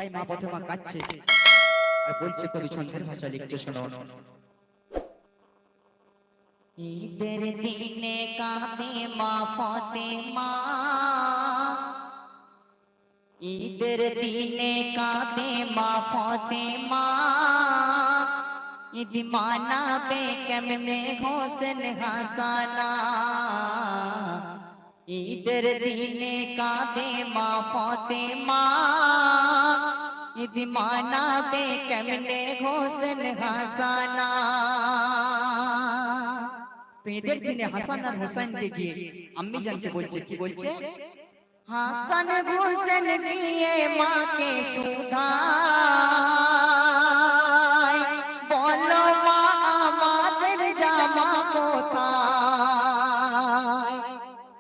তাই মা ফাতেমা কাঁদছে আর বলছে, কবি ছন্দের ভাষা লিখছে, শোনো। ঈদের দিনে কাঁদে মা ফাতেমা, ঈদের দিনে কাঁদে মা ফাতেমা, ঈদ মানাবে কেমনে হোসেন হাসানা। ঈদের দিনে কাঁদে মা ফাতেমা, ঈদ মানাবে কেমনে হোসেন হাসানা। তো ঈদের দিনে হাসান আর হোসেনকে গিয়ে আম্মি জানকে বলছে, কি বলছে? হাসান হোসেন গিয়ে মাকে সুধায়, বলো মা আমাদের জামা কোথায়?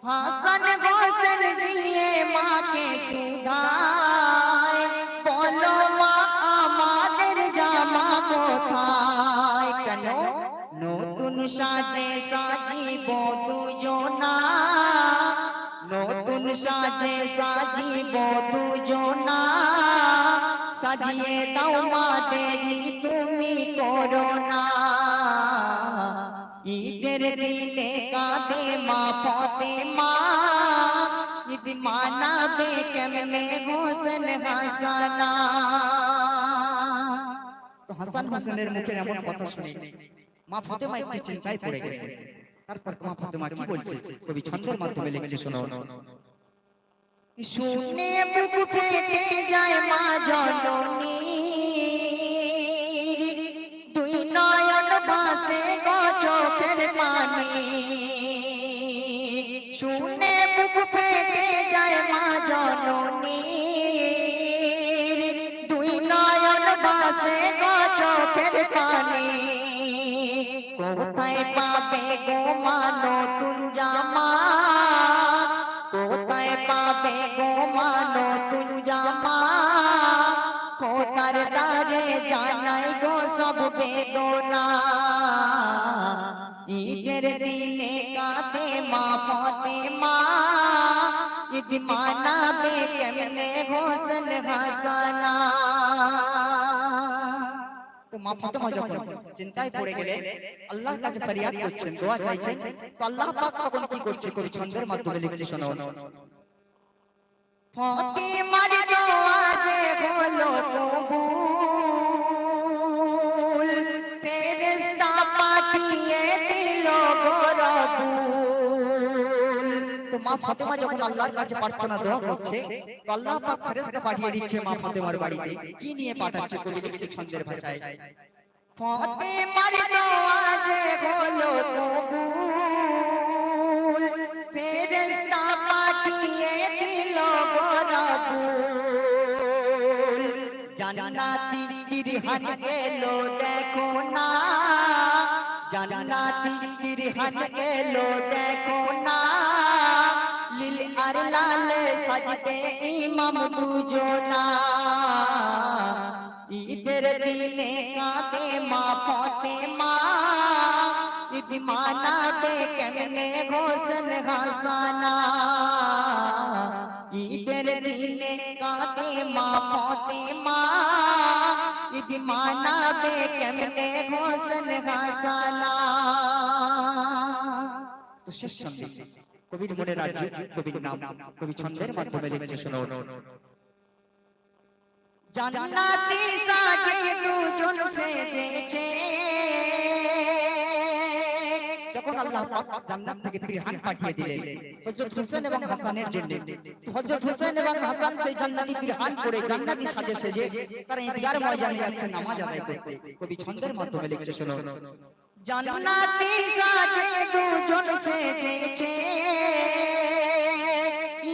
হাসান হোসেন গিয়ে মাকে সুধায়, বলো মা আমাদের জামা কোথায়? কেন? নতুন সাজে সাজিব দুজনা, নতুন সাজে সাজিব দুজনা, সাজিয়ে দাও মা দেরি তুমি করো না। ঈদের দিনে কাঁদে মা ফাতেমা, ঈদ মানাবে কেমনে হোসেন হাসানা। তো হাসান হোসেনের মুখের এমন কথা শুনে মা ফাতেমা একটু চিন্তায় পড়ে গেলেন। তারপর মা ফাতেমা কি বলছে, কবি ছন্দের মাধ্যমে লিখছে, শোনো। শুনে বুক ফেটে যায় মা জননী, দুই নয়ন ভাসে গো চোখের পানি। শুনে বুক ফেটে যায় মা জননী, দুই নয়ন ভাসে গো চোখের পানি। কোথায় পাবে গো মা নতুন জামা, কোথায় পাবে গো মা নতুন জামা? খোদার দ্বারে জানাই গো সব বেদনা। ঈদের দিনে কাঁদে মা ফাতেমা, ঈদ মানাবে কেমনে হোসেন হাসানা। তো মা ফাতেমা যখন চিন্তায় পড়ে গেলেন, আল্লাহর কাছে ফরিয়াদ করছেন, দোয়া চাইছেন, তো আল্লাহ পাক তখন কি করছে, কবি ছন্দের মাধ্যমে লিখছে, শোনো। ফাতেমার দোয়া যে হলো কবুল, ফেরেশতা পাঠিয়ে দিল গো রবুল। তো মা ফাতেমা যখন আল্লাহর কাছে প্রার্থনা দোয়া করছে, তো আল্লাহ পাক ফেরেশতা পাঠিয়ে দিচ্ছে মা ফাতেমার বাড়িতে। কি নিয়ে পাঠাচ্ছে, কবি লিখছে ছন্দের ভাষায়। ফাতেমার দোয়া যে হলো কবুল, ফেরেশতা পাঠিয়ে দিল গো রবুল। জান্নাতি বিরহান এলো দেখো না, জান্নাতি বিরহান এলো দেখো না। লীল আর লাল সাজবে ইমাম দুজনা। ঈদের দিনে কাঁদে মা ফাতেমা, ঈদ মানাবে কেমনে হোসেন হাসানা। ঈদের দিনে কাঁদে মা ফাতেমা, ঈদ মানাবে কেমনে হোসেন হাসানা। তো শেষ ছন্দে কবির মনের রাজ্য, কবির নাম কবি ছন্দের মাধ্যমে লিখছে, শোনো। জান্নাতি সাজে দুজন সেজেছে, যখন আল্লাহ পাক জান্নাত থেকে বিরহান পাঠিয়ে দিলেন হযরত হোসেন এবং হাসানের জন্য। তো হযরত হোসেন এবং হাসান সেই জান্নাতি বিরহান পরে জান্নাতি সাজে সেজে তারা ঈদগার ময়দানে যাচ্ছে নামাজ আদায় করতে। কবি ছন্দের মাধ্যমে লিখছে, শোনো। জান্নাতি সাজে দুজন সেজেছে,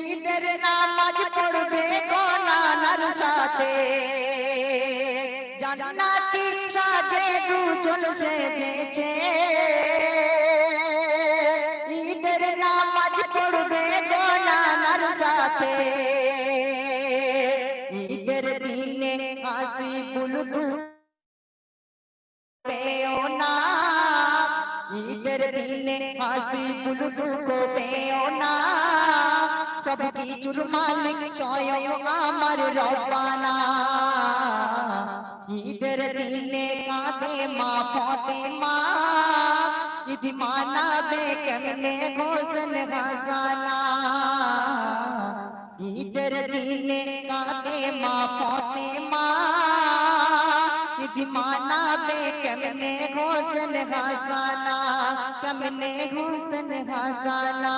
ঈদের নামাজ পড়বে গো নানার সাথে। জান্নাতি সাজে দুজন সেজেছে, ঈদের নামাজ পড়বে গো নানার সাথে। ঈদের দিনে হাসি বুলবুল পেও না, ঈদের দিনে হাসি বুলবুল পেও না। সব কিছুর মালিক স্বয়ং আমার রব্বানা। ঈদের দিনে কাঁদে মা ফাতেমা, ঈদ মানাবে কেমনে হোসেন হাসানা। ঈদের দিনে কাঁদে মা ফাতেমা, ঈদ মানাবে কেমনে হোসেন হাসানা, কেমনে হোসেন হাসানা।